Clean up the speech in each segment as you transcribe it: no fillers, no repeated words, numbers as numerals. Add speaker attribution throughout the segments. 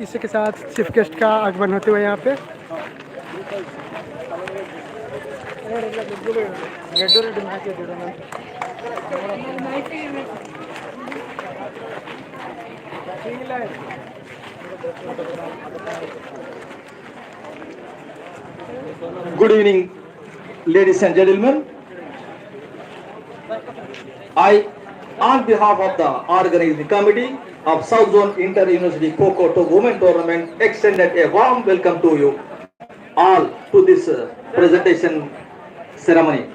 Speaker 1: इसी के साथ चीफ गेस्ट का आगमन होते हुए यहाँ पे
Speaker 2: Good evening, ladies and gentlemen. I, on behalf of the organizing committee of South Zone Inter-University Kho-Kho Women Tournament, extended a warm welcome to you all to this presentation ceremony.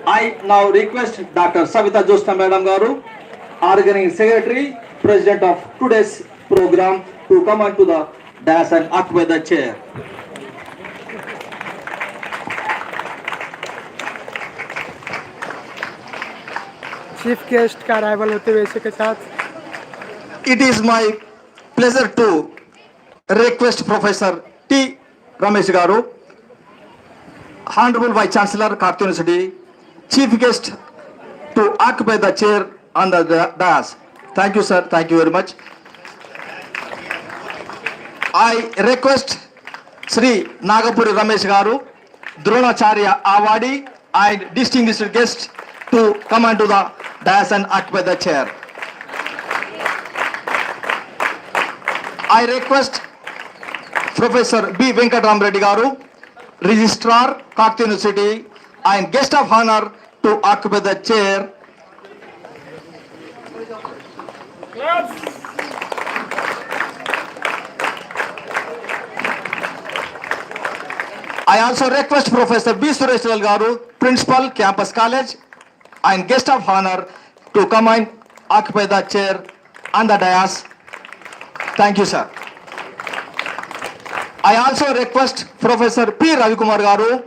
Speaker 2: I now request Dr. Savita Josna Madam Garu, organizing secretary, president of today's program, to come onto the dais and occupy the chair.
Speaker 1: Chief guest का arrival होते हुए इसी के साथ
Speaker 2: It is my pleasure to request Professor T. Ramesh Garu, Honorable Vice Chancellor, KAKATIYA University, Chief Guest, to occupy the chair on the dais. Thank you, sir. Thank you very much. I request Sri Nagapuri Ramesh Garu, Dronacharya Awadi, and distinguished guest to come onto the dais and occupy the chair. I request Professor B. Venkatraman Reddy Garu, Registrar, KAKATIYA University, and guest of honor to occupy the chair. I also request Professor B. Suresh Garu, Principal, Campus College, and guest of honor to come and occupy the chair on the dais. Thank you, sir. I also request Professor P. Ravikumar Garu,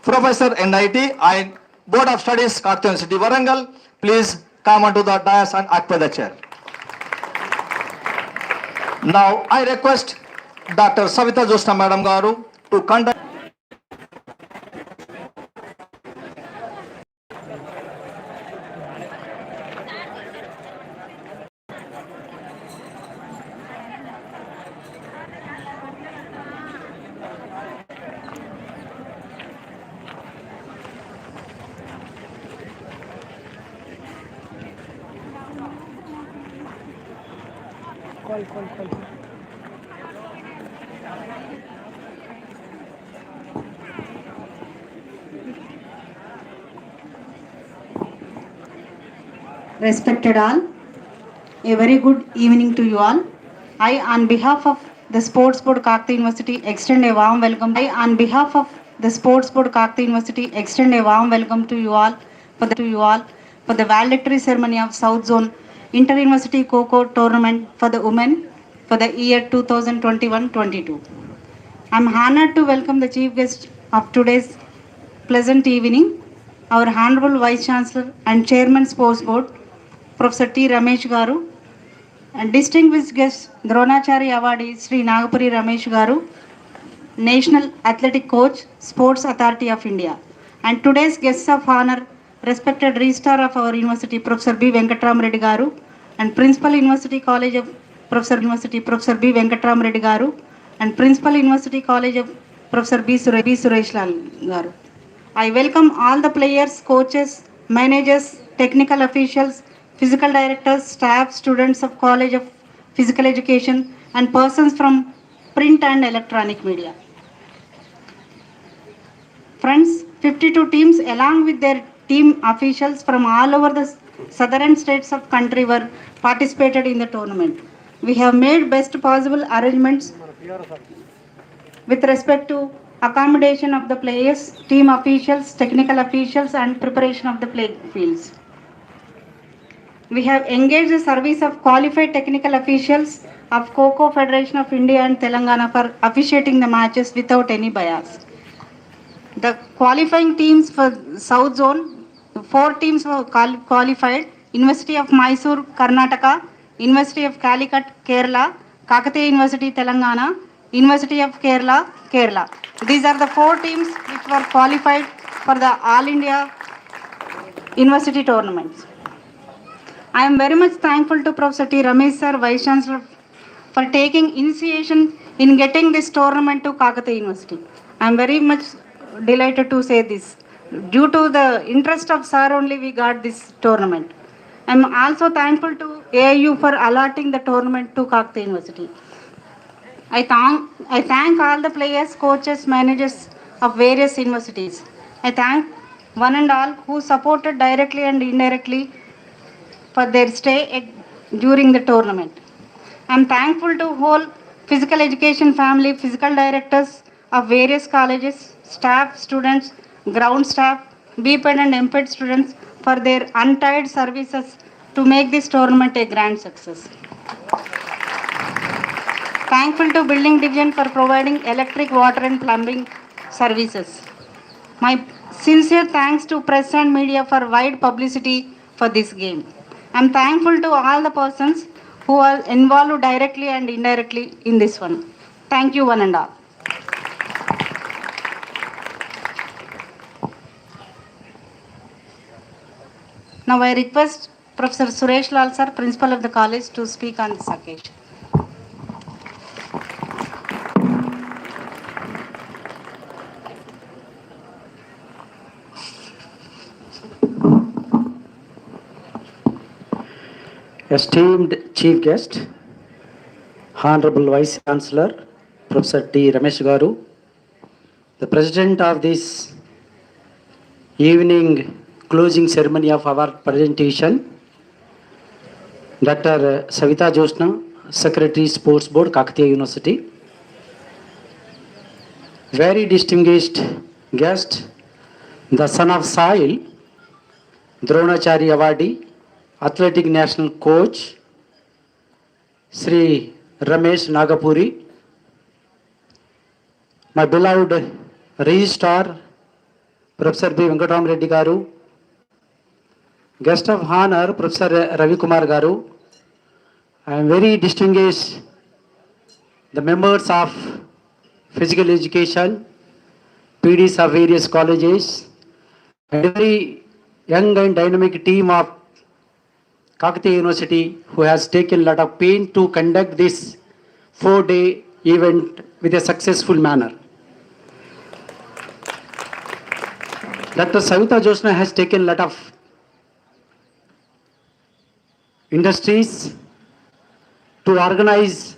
Speaker 2: Professor NIT and Board of Studies, KAKATIYA University, Warangal. Please come onto the dais and occupy the chair. Now, I request Dr. Savita Josna Madam Garu to conduct.
Speaker 1: Call
Speaker 3: Respected all, a very good evening to you all. I, on behalf of the Sports Board KAKATIYA University, extend a warm welcome. I, on behalf of the Sports Board KAKATIYA University, extend a warm welcome to you all for the valedictory ceremony of South Zone Inter-University Kho-Kho Tournament for the women for the year 2021-22. I am honored to welcome the chief guest of today's pleasant evening, our Honorable Vice Chancellor and Chairman Sports Board, Professor T. Ramesh Garu, and distinguished guest Dronacharya Awadi Sri Nagapuri Ramesh Garu, National Athletic Coach, Sports Authority of India, and today's guests of honor, respected Registrar of our University, Professor B. Venkatraman Reddy Garu, and Principal University College of Professor B. Venkatraman Reddy Garu, and Principal University College of Professor B. Suresh Lal Garu. I welcome all the players, coaches, managers, technical officials, physical directors, staff, students of College of Physical Education, and persons from print and electronic media. Friends, 52 teams along with their team officials from all over the southern states of country were participated in the tournament. We have made best possible arrangements with respect to accommodation of the players, team officials, technical officials, and preparation of the play fields. We have engaged the service of qualified technical officials of Kho-Kho Federation of India and Telangana for officiating the matches without any bias. The qualifying teams for South Zone, 4 teams were qualified: University of Mysore, Karnataka, University of Calicut, Kerala, KAKATIYA University, Telangana, University of Kerala, Kerala. These are the 4 teams which were qualified for the All India University tournaments. I am very much thankful to Professor T. Ramesh sir, Vice Chancellor, for taking initiation in getting this tournament to Kakatiya University. I am very much delighted to say this. Due to the interest of sir only we got this tournament. I am also thankful to AIU for allotting the tournament to Kakatiya University. I thank all the players, coaches, managers of various universities. I thank one and all who supported directly and indirectly for their during the tournament. I am thankful to whole physical education family, physical directors of various colleges, staff, students, ground staff, BPED and MPED students for their untired services to make this tournament a grand success. Thankful to building division for providing electric, water and plumbing services. My sincere thanks to press and media for wide publicity for this game. I am thankful to all the persons who are involved directly and indirectly in this one. Thank you one and all. Now I request Professor Suresh Lal sir, Principal of the college, to speak on this occasion.
Speaker 4: Esteemed Chief Guest, Honorable Vice Chancellor, Professor T. Ramesh Garu, the President of this evening closing ceremony of our presentation, Dr. Savita Josna, Secretary Sports Board, Kakatiya University, very distinguished guest, the son of soil, Dronachari Awardee, Athletic National Coach, Sri Ramesh Nagapuri, my beloved Registrar, Professor B. Venkatam Reddy Garu, Guest of Honor, Professor Ravi Kumar Garu, I am very distinguished the members of physical education, PDs of various colleges, and a very young and dynamic team of Kakatiya University who has taken a lot of pain to conduct this 4-day event with a successful manner. Dr. Savita Josna has taken a lot of industries to organize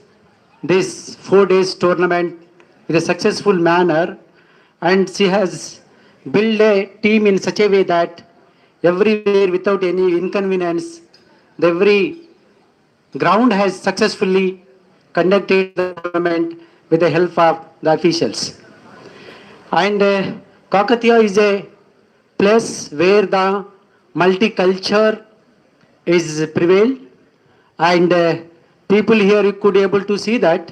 Speaker 4: this 4 days tournament with a successful manner, and she has built a team in such a way that everywhere without any inconvenience, every ground has successfully conducted the tournament with the help of the officials. And Kakatiya is a place where the multicultural is prevailed, and people here you could able to see that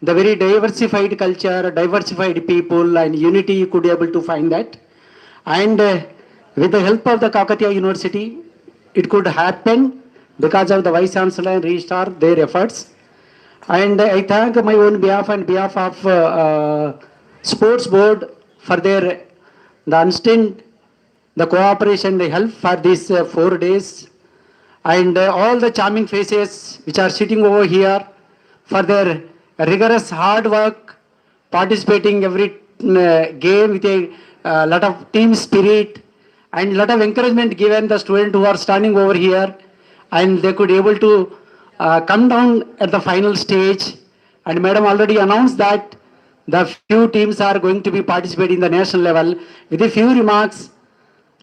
Speaker 4: the very diversified culture, diversified people and unity you could able to find that. And with the help of the Kakatiya University, it could happen because of the Vice Chancellor and Registrar, their efforts. And I thank my own behalf and behalf of Sports Board for their the unstinted the cooperation, the help for these 4 days. And all the charming faces which are sitting over here for their rigorous hard work, participating every game with a lot of team spirit and lot of encouragement given the students who are standing over here, and they could able to come down at the final stage. And madam already announced that the few teams are going to be participating in the national level. With a few remarks,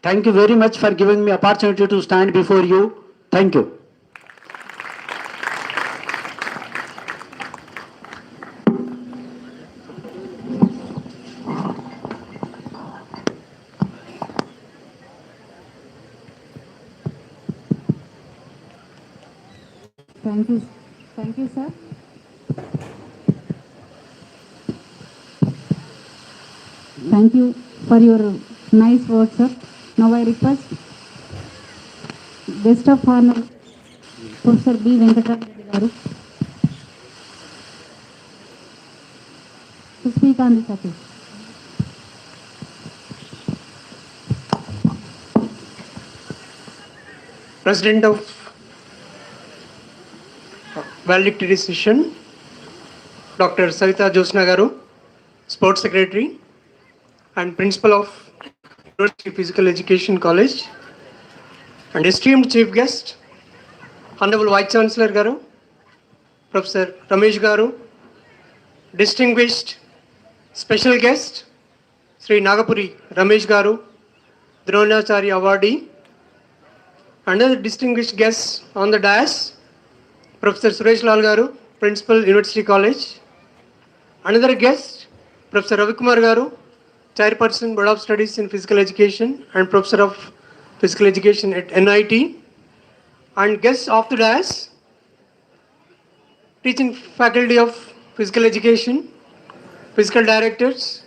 Speaker 4: thank you very much for giving me opportunity to stand before you. Thank you.
Speaker 3: Thank you, sir. Thank you for your nice words, sir. Now I request Guest of Honor, Professor B. Venkatam Reddy Garu, to speak on this occasion.
Speaker 5: President of valedictory session, Dr. Savita Josna Garu, Sports Secretary and Principal of University Physical Education College, and esteemed Chief Guest, Honorable Vice Chancellor Garu, Professor Ramesh Garu, distinguished special guest, Sri Nagapuri Ramesh Garu, Dronacharya Awardee, another distinguished guest on the dais, Professor Suresh Lal Garu, Principal University College, another guest, Professor Ravikumar Garu, Chairperson Board of Studies in Physical Education and Professor of Physical Education at NIT, and guests of the dais, teaching faculty of Physical Education, physical directors,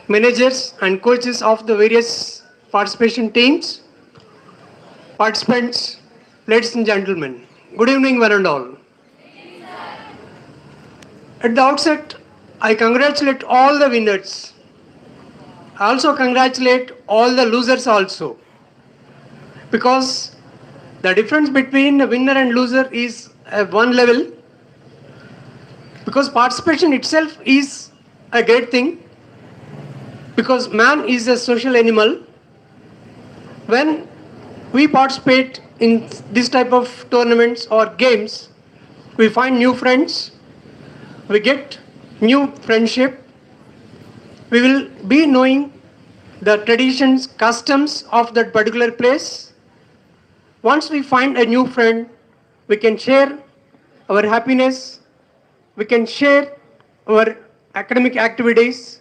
Speaker 5: managers and coaches of the various participation teams, participants, ladies and gentlemen, good evening one and all. At the outset, I congratulate all the winners. I also congratulate all the losers also, because the difference between a winner and loser is at one level, because participation itself is a great thing, because man is a social animal. When we participate in this type of tournaments or games, we find new friends, we get new friendship, we will be knowing the traditions, customs of that particular place. Once we find a new friend, we can share our happiness, we can share our academic activities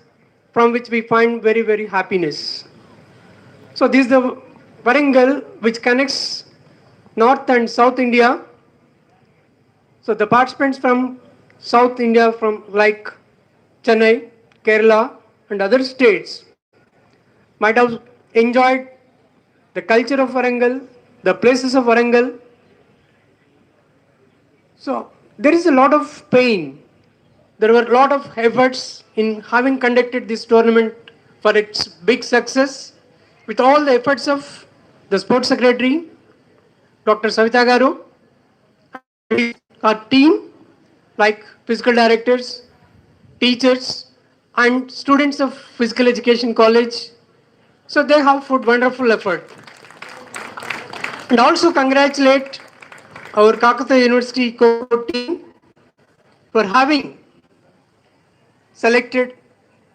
Speaker 5: from which we find very, very happiness. So this is the Warangal which connects North and South India. So the participants from South India, from like Chennai, Kerala and other states might have enjoyed the culture of Warangal, the places of Warangal. So there is a lot of pain. There were a lot of efforts in having conducted this tournament for its big success, with all the efforts of the Sports Secretary, Dr. Savita Garu, and our team, like physical directors, teachers, and students of Physical Education College. So they have put wonderful effort. And also congratulate our Kakatiya University Kho-Kho team for having selected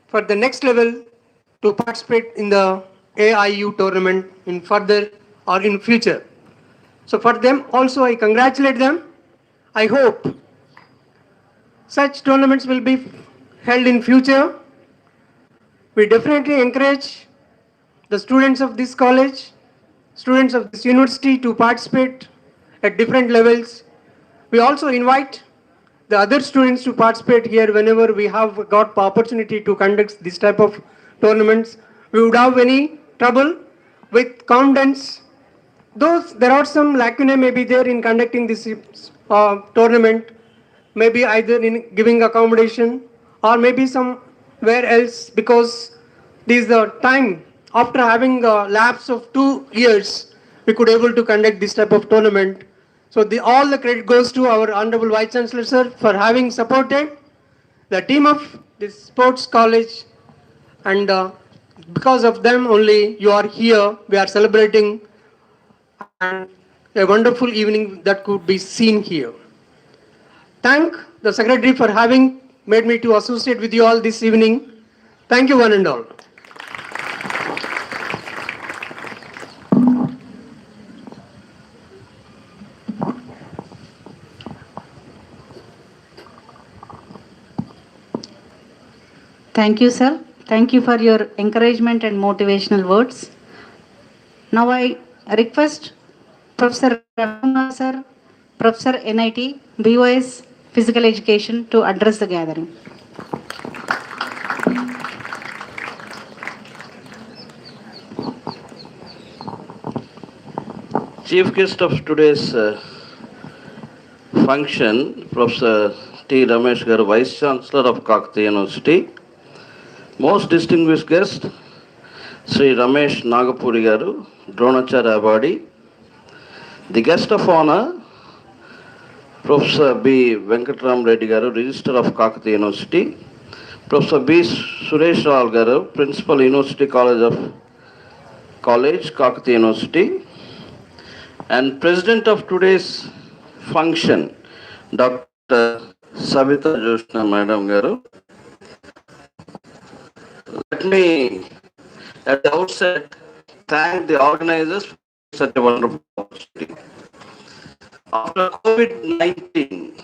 Speaker 5: for the next level to participate in the AIU tournament in further or in future. So for them also I congratulate them. I hope such tournaments will be held in future. We definitely encourage the students of this college, students of this university to participate at different levels. We also invite the other students to participate here whenever we have got the opportunity to conduct this type of tournaments. We would have any trouble with confidence. Though there are some lacunae may be there in conducting this tournament, maybe either in giving accommodation or maybe somewhere else, because this is the time after having a lapse of 2 years we could able to conduct this type of tournament. So all the credit goes to our Honorable Vice Chancellor Sir for having supported the team of this sports college, and because of them only you are here, we are celebrating, and a wonderful evening that could be seen here. Thank the Secretary for having made me to associate with you all this evening. Thank you one and all.
Speaker 3: Thank you, sir. Thank you for your encouragement and motivational words. Now I request Professor Ravikumar sir, Professor NIT, BOS Physical Education to address the gathering.
Speaker 6: Chief guest of today's function, Professor T. Ramesh Garu, Vice Chancellor of Kakatiya University. Most distinguished guest, Sri Ramesh Nagapuri Garu, Dronacharya Awardee. The guest of honor, Professor B. Venkatram Reddy Garu, Register of Kakatiya University. Professor B. Suresh Rao Garu, Principal University College, Kakatiya University. And President of today's function, Dr. Savita Joshna Madam Garu. Let me, at the outset, thank the organizers for such a wonderful opportunity. After COVID-19,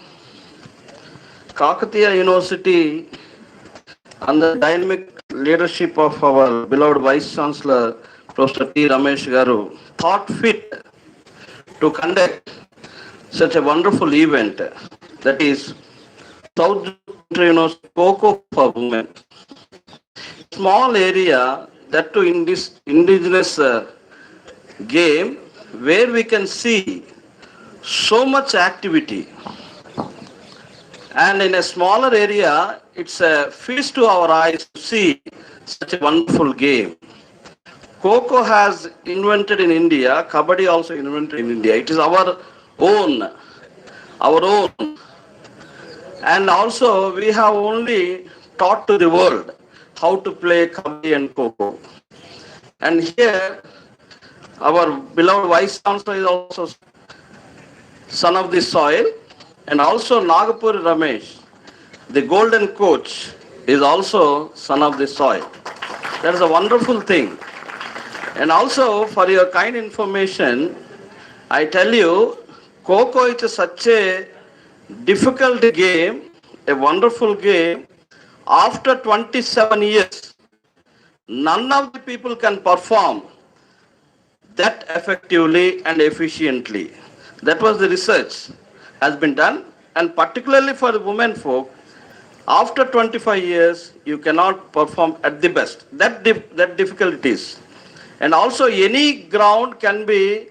Speaker 6: Kakatiya University, under the dynamic leadership of our beloved Vice Chancellor, Professor T. Ramesh Garu, thought fit to conduct such a wonderful event, that is South University Kho-Kho for women. Small area, that too in this indigenous game, where we can see so much activity. And in a smaller area, it's a feast to our eyes to see such a wonderful game. Kho-Kho has invented in India, Kabaddi also invented in India. It is our own. And also we have only taught to the world how to play Kabaddi and Kho-Kho. And here, our beloved Vice Chancellor is also son of the soil. And also Nagapur Ramesh, the golden coach, is also son of the soil. That is a wonderful thing. And also, for your kind information, I tell you, Kho-Kho is such a difficult game, a wonderful game. After 27 years, none of the people can perform that effectively and efficiently. That was the research has been done, and particularly for the women folk, after 25 years, you cannot perform at the best. That difficult it is. And also any ground can be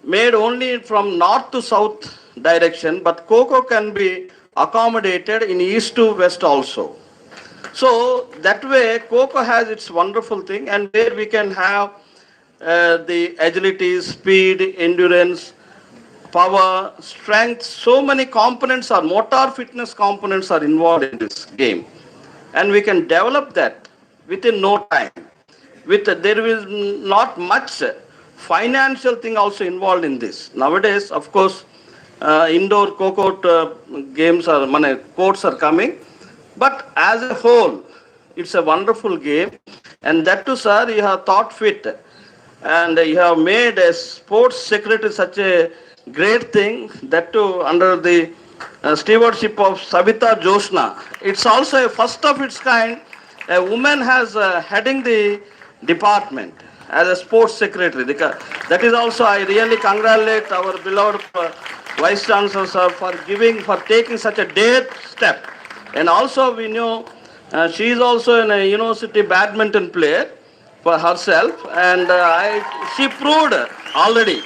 Speaker 6: made only from north to south direction, but Kho-Kho can be accommodated in east to west also. So that way, Kho-Kho has its wonderful thing, and where we can have the agility, speed, endurance, power, strength, so many components or motor fitness components are involved in this game. And we can develop that within no time. There is not much financial thing also involved in this. Nowadays, of course, indoor Kho-Kho games courts are coming. But as a whole, it's a wonderful game. And that too, sir, you have thought fit. And you have made a sports secretary such a great thing, that too under the stewardship of Savita Joshna. It's also a first of its kind. A woman has heading the department as a sports secretary. That is also, I really congratulate our beloved Vice Chancellor sir for taking such a dare step. And also we know she is also a university badminton player for herself, and she proved already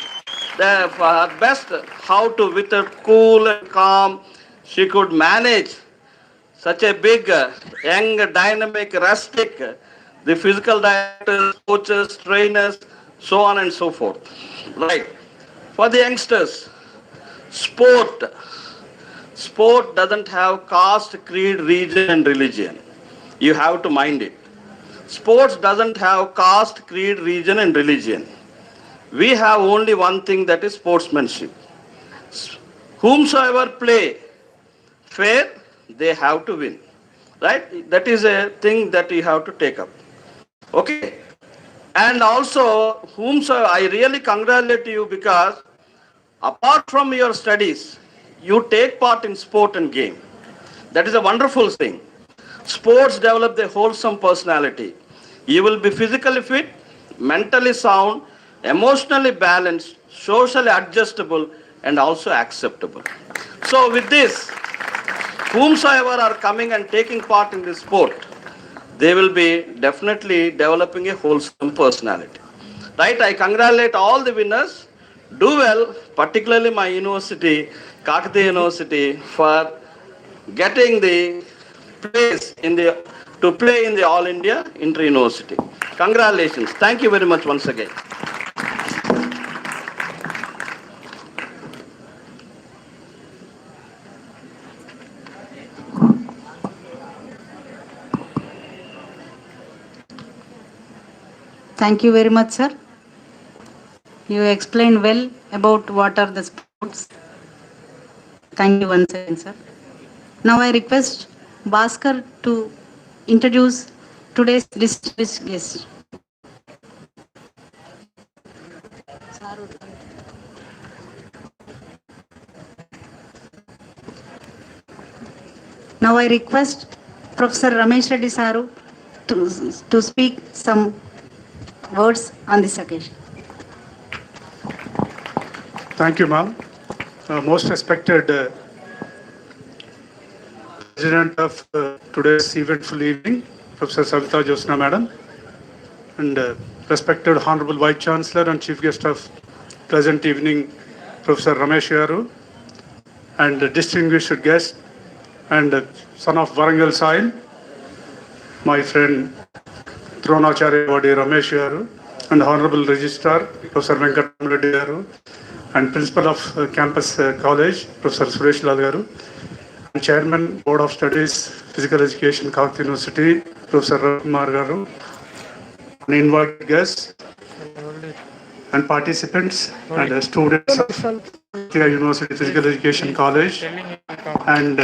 Speaker 6: that for her best how to, with a cool and calm, she could manage such a big, young, dynamic, rustic, the physical directors, coaches, trainers, so on and so forth. Right. For the youngsters, sport doesn't have caste, creed, region and religion. You have to mind it. Sports doesn't have caste, creed, region and religion. We have only one thing, that is sportsmanship. Whomsoever play fair, they have to win. Right? That is a thing that you have to take up. Okay? And also, whomsoever, I really congratulate you, because apart from your studies, you take part in sport and game. That is a wonderful thing. Sports develop the wholesome personality. You will be physically fit, mentally sound, emotionally balanced, socially adjustable, and also acceptable. So with this, whomsoever are coming and taking part in this sport, they will be definitely developing a wholesome personality. Right? I congratulate all the winners. Do well, particularly my university, Kakatiya University, for getting the place to play in the All India Inter-University. Congratulations. Thank you very much once again.
Speaker 3: Thank you very much, sir. You explained well about what are the sports. Thank you once again, sir. Now I request Bhaskar to introduce today's distinguished guest. Now I request Professor Ramesh Reddy Saru to speak some words on this occasion.
Speaker 7: Thank you, ma'am. Most respected President of today's eventful evening, Professor Savita Josna, Madam, and respected Honorable Vice Chancellor and Chief Guest of present evening, Professor Ramesh Garu, and distinguished guest and son of Varangal Soil, my friend Dronacharya Vadi Ramesh Garu, and Honorable Registrar, Professor Venkatam Reddy Garu, and Principal of Campus College, Professor Suresh Lal Garu, and Chairman, Board of Studies, Physical Education, Kakatiya University, Professor Kumar Garu, and invited guests and participants and students of KAKATIYA University Physical Education College, and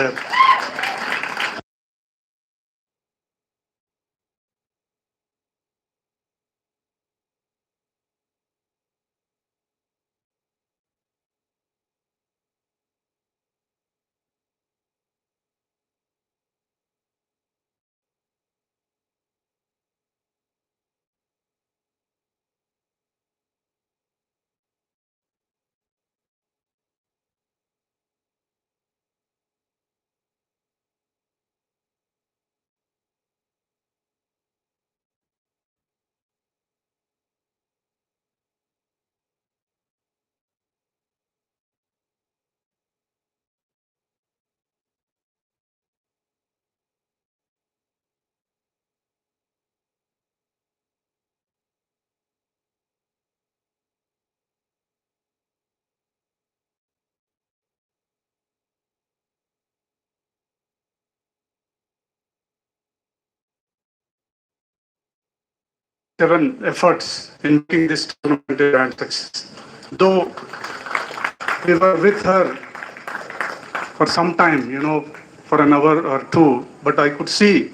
Speaker 7: seven efforts in making this tournament a grand success. Though we were with her for some time, for an hour or two, but I could see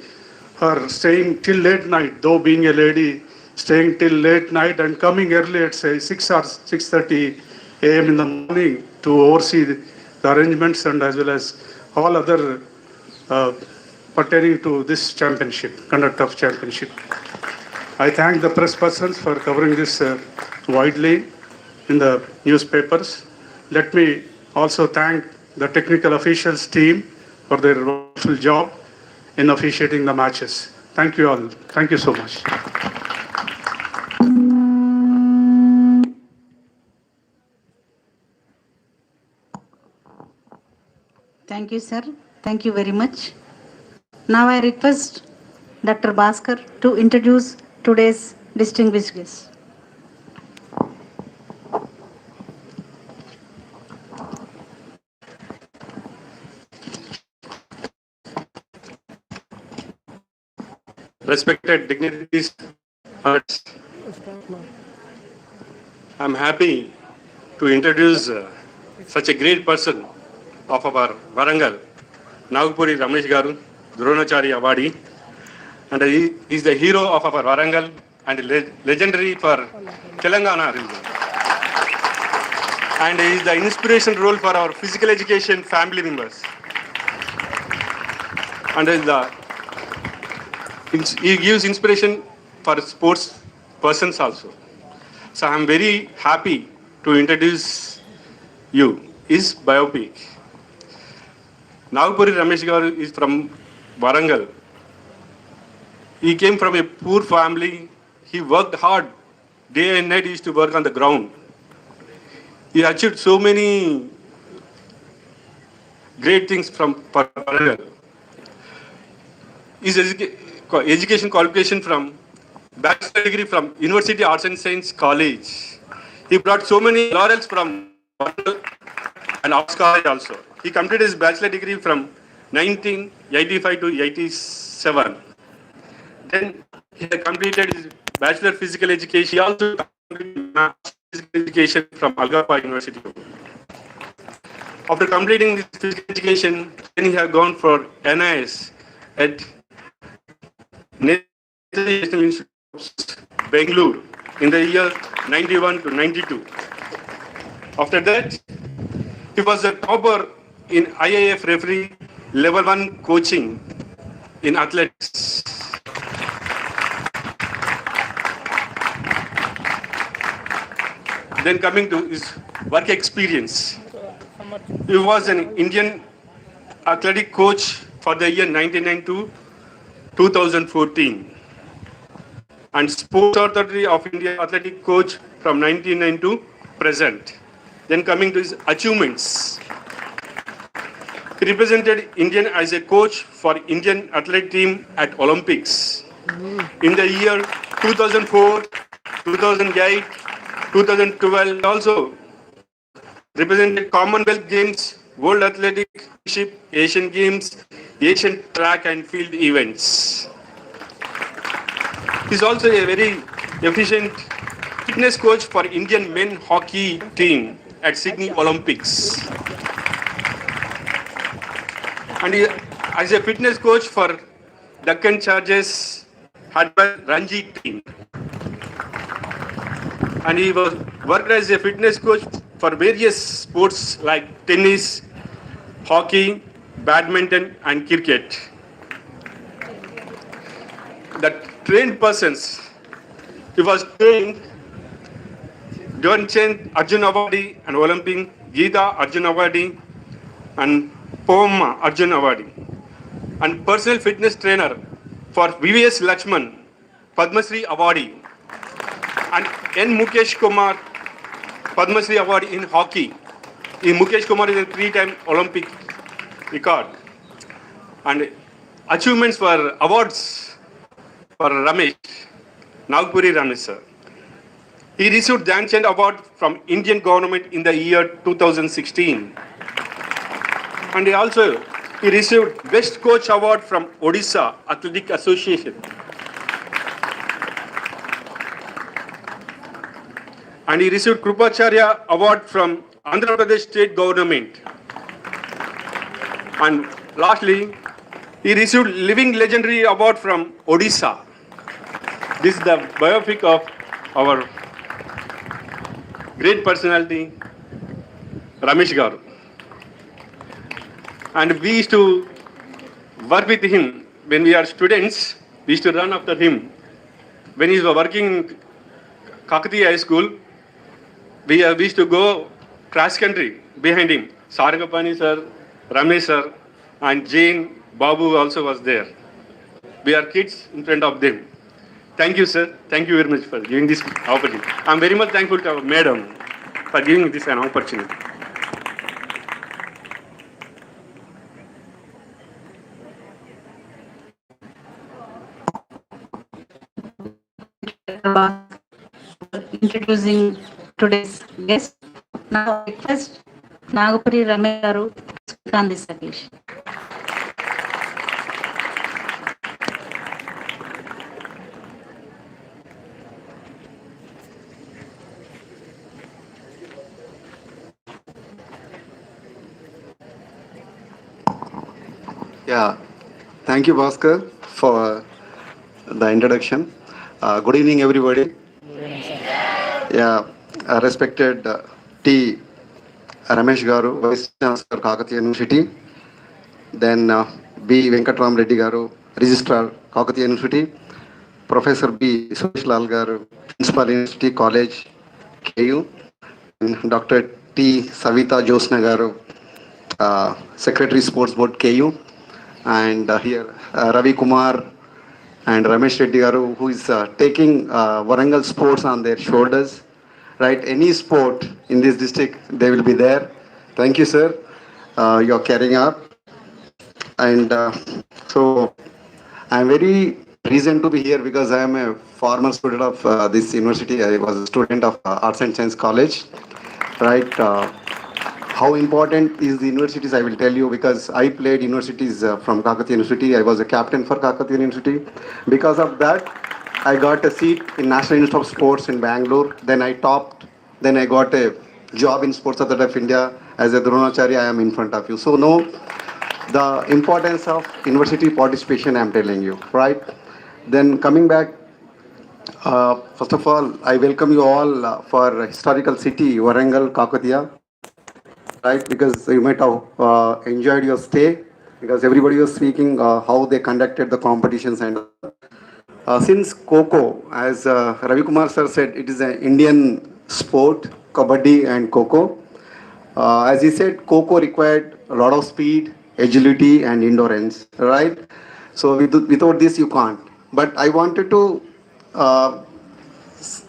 Speaker 7: her staying till late night, though being a lady, staying till late night and coming early at say 6 or 6:30 a.m. in the morning to oversee the arrangements and as well as all other pertaining to this championship, conduct of championship. I thank the press persons for covering this widely in the newspapers. Let me also thank the technical officials team for their wonderful job in officiating the matches. Thank you all. Thank you so much.
Speaker 3: Thank you, sir. Thank you very much. Now I request Dr. Bhaskar to introduce today's distinguished guest.
Speaker 8: Respected dignitaries, I'm happy to introduce such a great person of our Varangal, Nagpuri Ramesh Garu, Dronacharya Awadi, and he is the hero of our Varangal and legendary for Telangana region. And he is the inspiration role for our physical education family members. And he gives inspiration for sports persons also. So I am very happy to introduce you his biopic. Nagpuri Ramesh Garu is from Varangal. He came from a poor family. He worked hard. Day and night he used to work on the ground. He achieved so many great things from Varangal. His education qualification from bachelor degree from University Arts and Science College. He brought so many laurels from Varangal and Arts College also. He completed his bachelor degree from 1985 to 87. Then he had completed his Bachelor of Physical Education. He also completed Master's Physical Education from Algapa University. After completing his physical education, then he had gone for NIS at National Institute of Bangalore in the year 91 to 92. After that, he was a topper in IIF referee level 1 coaching in athletics. Then coming to his work experience. He was an Indian athletic coach for the year 1999 to 2014 and Sports Authority of India athletic coach from 1999 to present. Then coming to his achievements. He represented Indian as a coach for Indian athletic team at Olympics in the year 2004, 2008, 2012. Also represented Commonwealth Games, World Athletic Championship, Asian Games, Asian track and field events. He is also a very efficient fitness coach for Indian men hockey team at Sydney Olympics. And he, as a fitness coach for Deccan Chargers Hyderabad Ranji team. And he was worked as a fitness coach for various sports like tennis, hockey, badminton, and cricket. The trained persons, he was trained Dhyanchand Arjun Awadi and Olympic Geeta Arjun Awadi and Poma Arjun Awadi, and personal fitness trainer for VVS Lakshman, Padma Shri Awadi, and N. Mukesh Kumar, Padma Shri Award in hockey. Mukesh Kumar is a 3-time Olympic record. And achievements for awards for Ramesh, Nagpuri Ramesh sir. He received Dhyanchand Award from Indian government in the year 2016. And he received Best Coach Award from Odisha Athletic Association. And he received Krupacharya Award from Andhra Pradesh State Government. And lastly, he received Living Legendary Award from Odisha. This is the biopic of our great personality, Ramesh Garu. And we used to work with him when we are students. We used to run after him. When he was working in KAKATIYA High School, we used to go cross country behind him. Sargapani sir, Ramesh sir, and Jane, Babu also was there. We are kids in front of them. Thank you, sir. Thank you very much for giving this opportunity. I am very much thankful to our madam for giving this an opportunity.
Speaker 3: Introducing today's guest. Now I request Nagpuri Ramesh Garu to speak on this occasion.
Speaker 9: Yeah, thank you, Bhaskar, for the introduction. Good evening, everybody. Yeah, respected T. Ramesh Garu, Vice Chancellor, KAKATIYA University. Then B. Venkatram Reddy Garu, Registrar, KAKATIYA University. Professor B. Suresh Lal Garu, Principal University College, KU. And Dr. T. Savita Josna Garu, Secretary Sports Board, KU. And here Ravi Kumar and Ramesh Reddy Garu, who is taking Warangal sports on their shoulders. Right, any sport in this district, they will be there. Thank you, sir. You're carrying up. And so I'm very reason to be here because I am a former student of this university. I was a student of Arts and Science College. Right. how important is the universities, I will tell you, because I played universities from Kakatiya University. I was a captain for Kakatiya University. Because of that, I got a seat in National Institute of Sports in Bangalore. Then I topped. Then I got a job in Sports Authority of India as a Dronacharya. I am in front of you. So no, the importance of university participation, I am telling you, right? Then coming back, first of all, I welcome you all for historical city, Warangal, Kakatiya, right? Because you might have enjoyed your stay, because everybody was speaking how they conducted the competitions. And since Kho-Kho, as Ravi Kumar sir said, it is an Indian sport, Kabaddi and Kho-Kho. As he said, Kho-Kho required a lot of speed, agility and endurance, right? So without this you can't. But I wanted to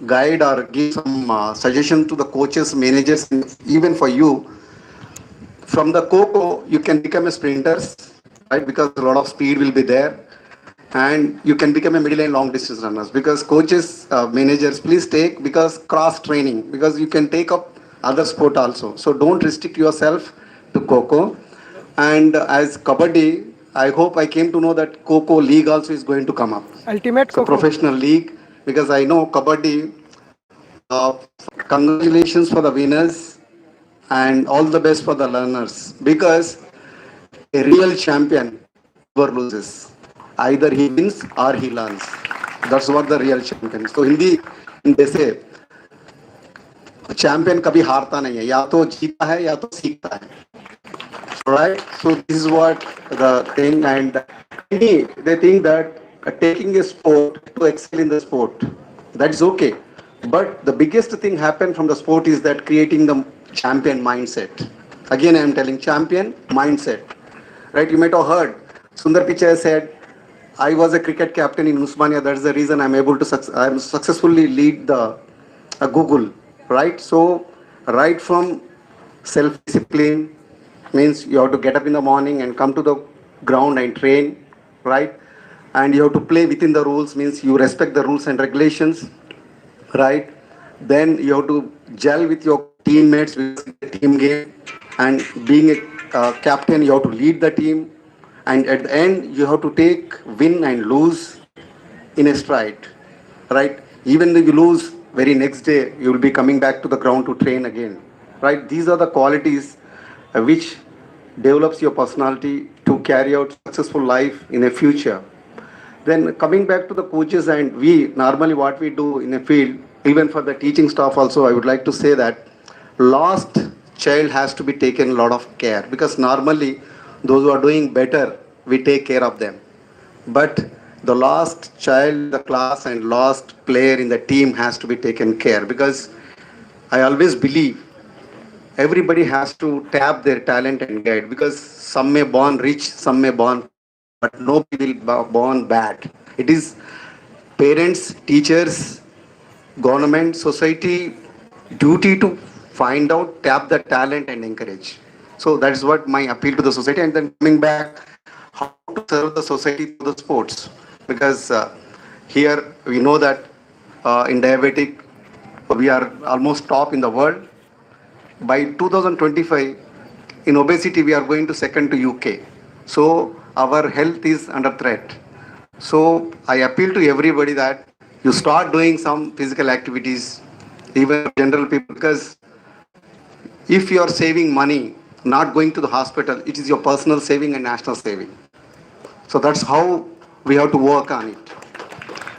Speaker 9: guide or give some suggestions to the coaches, managers, and even for you. From the Kho-Kho, you can become a sprinters, right? Because a lot of speed will be there. And you can become a middle and long distance runners. Because coaches, managers, please take, because cross training, because you can take up other sport also. So don't restrict yourself to Kho-Kho. And as Kabaddi, I hope I came to know that Kho-Kho league also is going to come up.
Speaker 1: Ultimate
Speaker 9: So
Speaker 1: Kho-Kho.
Speaker 9: professional league, because I know Kabaddi, congratulations for the winners and all the best for the learners, because a real champion never loses. Either he wins or he learns. That's what the real champion. So Hindi they say champion कभी हारता नहीं है, या तो जीता है या तो सीखता है. Right? So this is what the thing, and they think that taking a sport to excel in the sport, that's okay. But the biggest thing happen from the sport is that creating the champion mindset. Again, I am telling champion mindset. Right? You might have heard Sundar Pichai said, I was a cricket captain in Usmania. That's the reason I'm able to I'm successfully lead the Google. Right? So right from self-discipline, means you have to get up in the morning and come to the ground and train, right? And you have to play within the rules, means you respect the rules and regulations, right? Then you have to gel with your teammates with the team game, and being a captain, you have to lead the team, and at the end you have to take win and lose in a stride, right? Even though you lose, very next day you will be coming back to the ground to train again, right? These are the qualities which develops your personality to carry out successful life in a future. Then coming back to the coaches, and we normally what we do in a field, even for the teaching staff also, I would like to say that lost child has to be taken a lot of care, because normally those who are doing better, we take care of them. But the lost child in the class and lost player in the team has to be taken care, because I always believe everybody has to tap their talent and guide, because some may born rich, some may born, but nobody will born bad. It is parents, teachers, government, society duty to find out, tap the talent and encourage. So that is what my appeal to the society. And then coming back, how to serve the society through the sports, because here we know that in diabetic we are almost top in the world. By 2025, in obesity, we are going to second to UK. So our health is under threat. So I appeal to everybody that you start doing some physical activities, even general people, because if you are saving money, not going to the hospital, it is your personal saving and national saving. So that's how we have to work on it.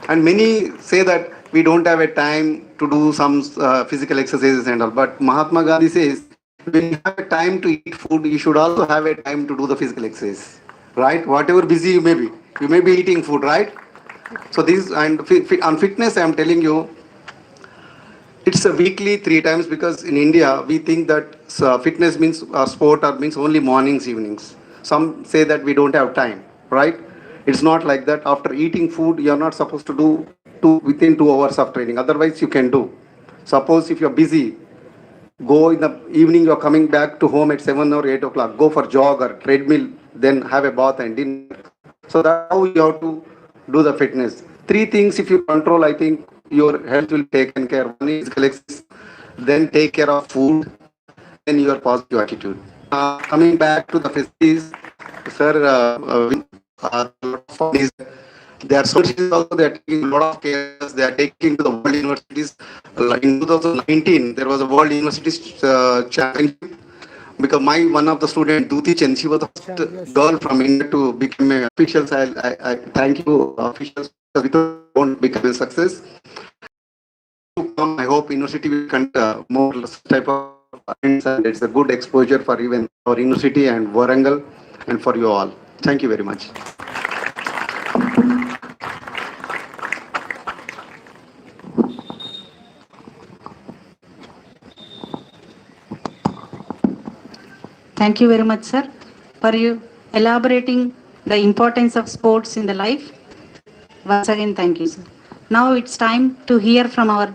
Speaker 9: And many say that we don't have a time to do some physical exercises and all. But Mahatma Gandhi says, when you have a time to eat food, you should also have a time to do the physical exercise, right? Whatever busy you may be eating food, right? So this, and on fitness, I am telling you, it's a weekly 3 times, because in India, we think that fitness means sport or means only mornings, evenings. Some say that we don't have time, right? It's not like that. After eating food, you're not supposed to do within 2 hours of training. Otherwise, you can do. Suppose if you're busy, go in the evening, you're coming back to home at 7 or 8 o'clock. Go for jog or treadmill, then have a bath and dinner. So that's how you have to do the fitness. 3 things if you control, I think your health will be taken care of. One is physical exercise, then take care of food, maintain your positive attitude. Coming back to the facilities, sir, fun is they are students also, they are taking a lot of care. They are taking to the world universities. In 2019, there was a world universities championship. Because my one of the student Duti Chen, she was the first girl from India to become an official. I thank you officials, because it won't become a success. I hope university will conduct more type of events, and it's a good exposure for even our university and Warangal and for you all. Thank you very much.
Speaker 3: Thank you very much, sir, for you elaborating the importance of sports in the life. Once again, thank you, sir. Now it's time to hear from our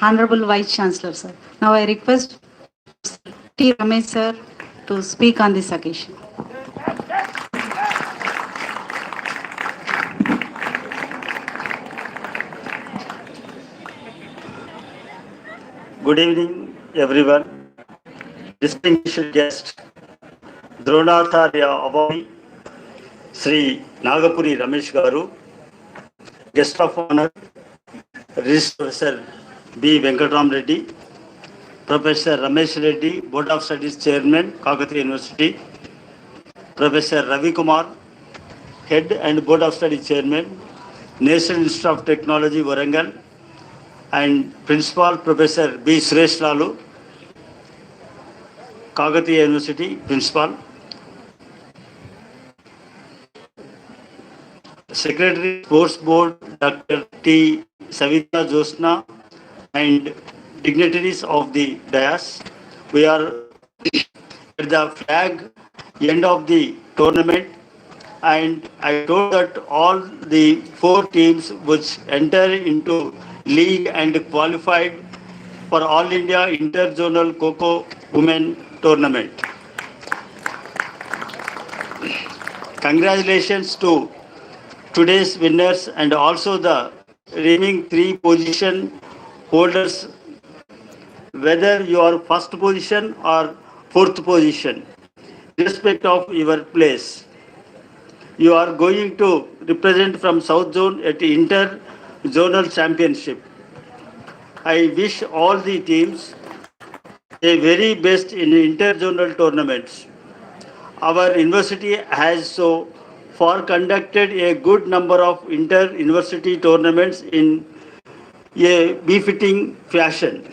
Speaker 3: Honorable Vice Chancellor, sir. Now I request T. Ramesh, sir, to speak on this occasion.
Speaker 10: Good evening, everyone. Distinguished guest, Dronacharya Awadi, Sri Nagapuri Ramesh Garu, guest of honor, Registrar Professor B. Venkatraman Reddy, Professor Ramesh Reddy, Board of Studies Chairman, KAKATIYA University, Professor Ravi Kumar, Head and Board of Studies Chairman, National Institute of Technology, Warangal, and Principal Professor B. Suresh Lalu, KAKATIYA University Principal, Secretary Sports Board Dr. T. Savita Josna, and dignitaries of the dais. We are at the flag end of the tournament, and I told that all the 4 teams which enter into league and qualified for All India Interzonal Kho-Kho Women Tournament. Congratulations to today's winners and also the remaining 3 position holders, whether you are first position or 4th position, irrespective of your place. You are going to represent from South Zone at Inter-Zonal Championship. I wish all the teams a very best in inter-zonal tournaments. Our university has so far conducted a good number of inter-university tournaments in a befitting fashion.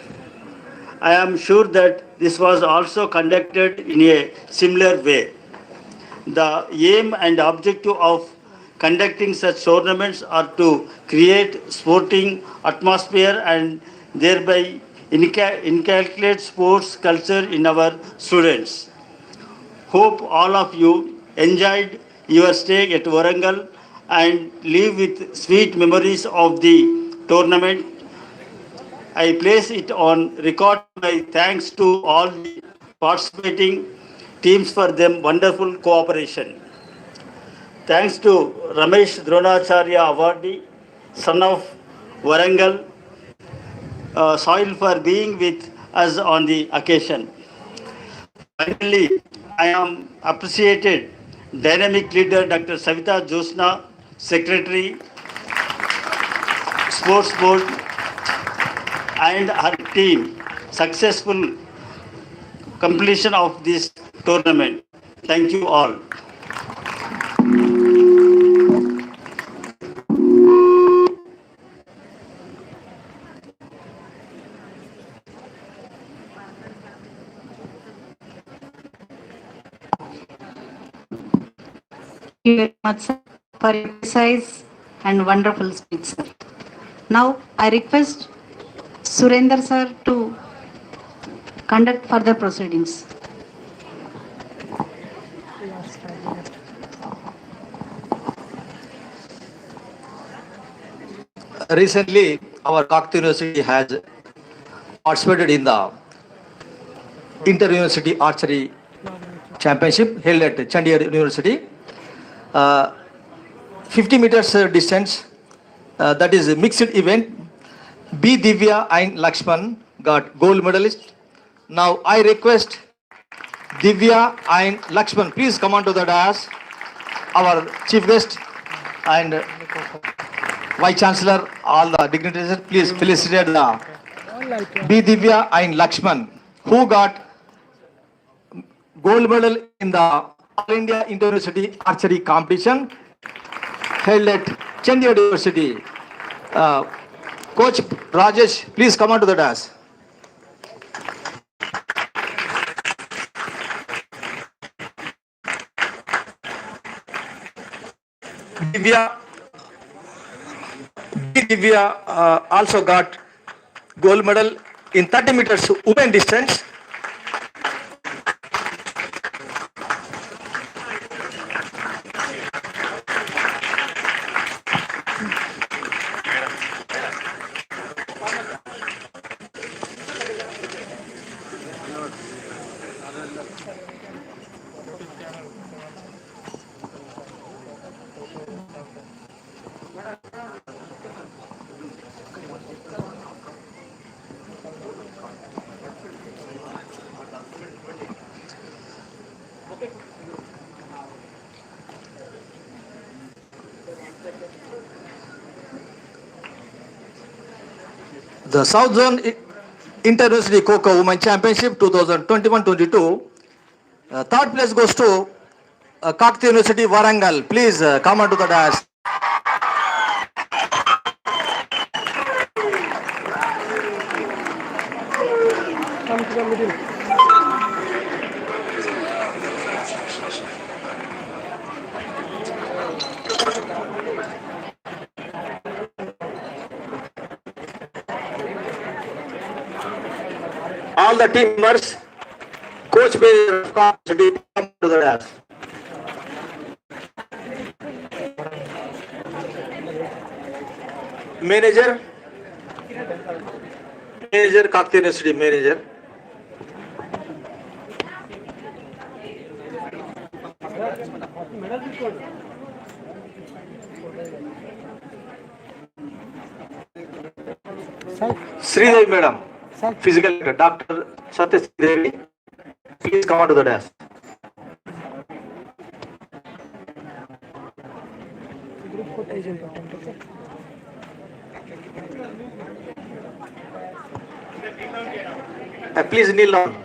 Speaker 10: I am sure that this was also conducted in a similar way. The aim and objective of conducting such tournaments are to create sporting atmosphere and thereby inculcate sports culture in our students. Hope all of you enjoyed your stay at Warangal and live with sweet memories of the tournament. I place it on record my thanks to all the participating teams for them wonderful cooperation. Thanks to Ramesh Dronacharya Awadi, son of Warangal, soil, for being with us on the occasion. Finally, I am appreciated dynamic leader Dr. Savita Josna, Secretary, Sports Board, and her team, successful completion of this tournament. Thank you all.
Speaker 3: Thank you very much, sir, for your precise and wonderful speech, sir. Now I request Surender sir to conduct further proceedings.
Speaker 2: Recently, our KAKATIYA University has participated in the Inter-University Archery Championship held at Chandigarh University. 50 meters distance, that is a mixed event. B. Divya and Lakshman got gold medalist. Now I request Divya and Lakshman, please come on to the dais. Our chief guest and Vice Chancellor, all the dignitaries, please felicitate the B. Divya and Lakshman, who got gold medal in the All India Inter-University Archery Competition held at Chandigarh University. Coach Rajesh, please come on to the dais. Divya also got gold medal in 30 meters women distance. The South Zone Inter-University Kho-Kho Women Championship 2021-22. Third place goes to KAKATIYA University Warangal. Please come on to the dais.
Speaker 1: Come to the middle.
Speaker 2: All the team members, coach will come to the dais. Manager, KAKATIYA University manager. Sridevi madam, physical Dr. Satya Sridevi, please come on to the desk. Please kneel down.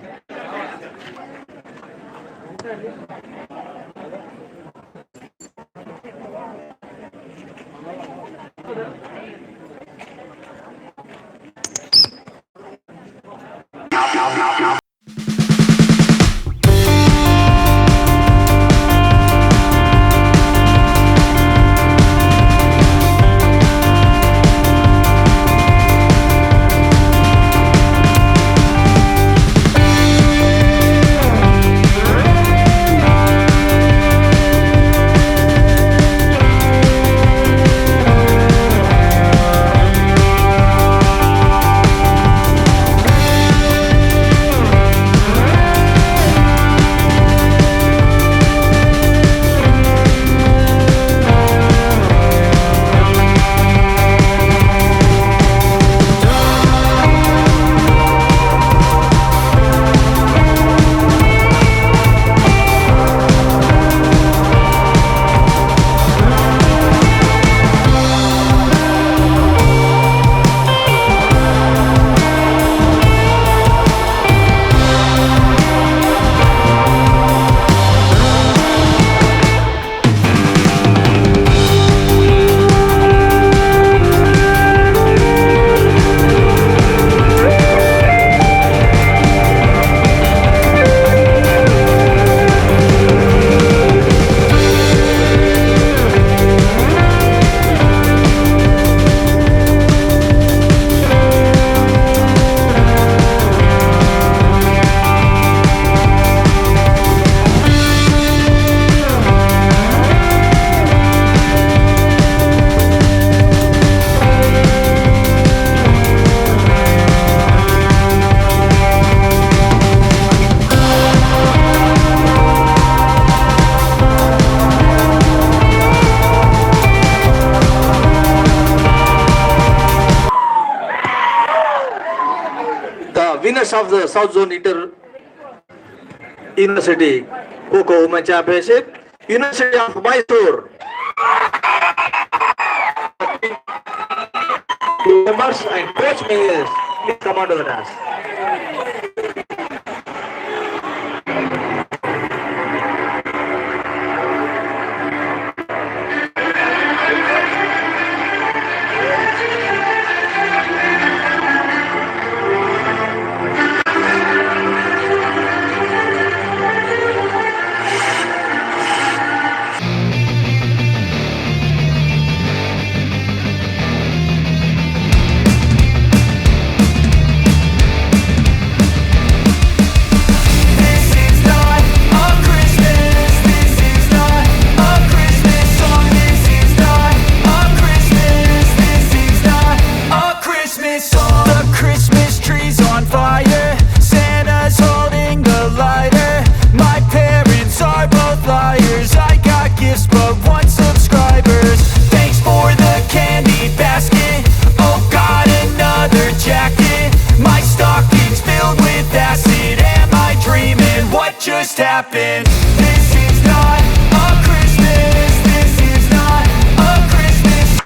Speaker 2: winners of the South Zone Inter University Kho-Kho Women Championship, University of Mysore. Members and coach mayors, please come on to the dance.
Speaker 11: Just happened. This is not a Christmas. This is not a Christmas.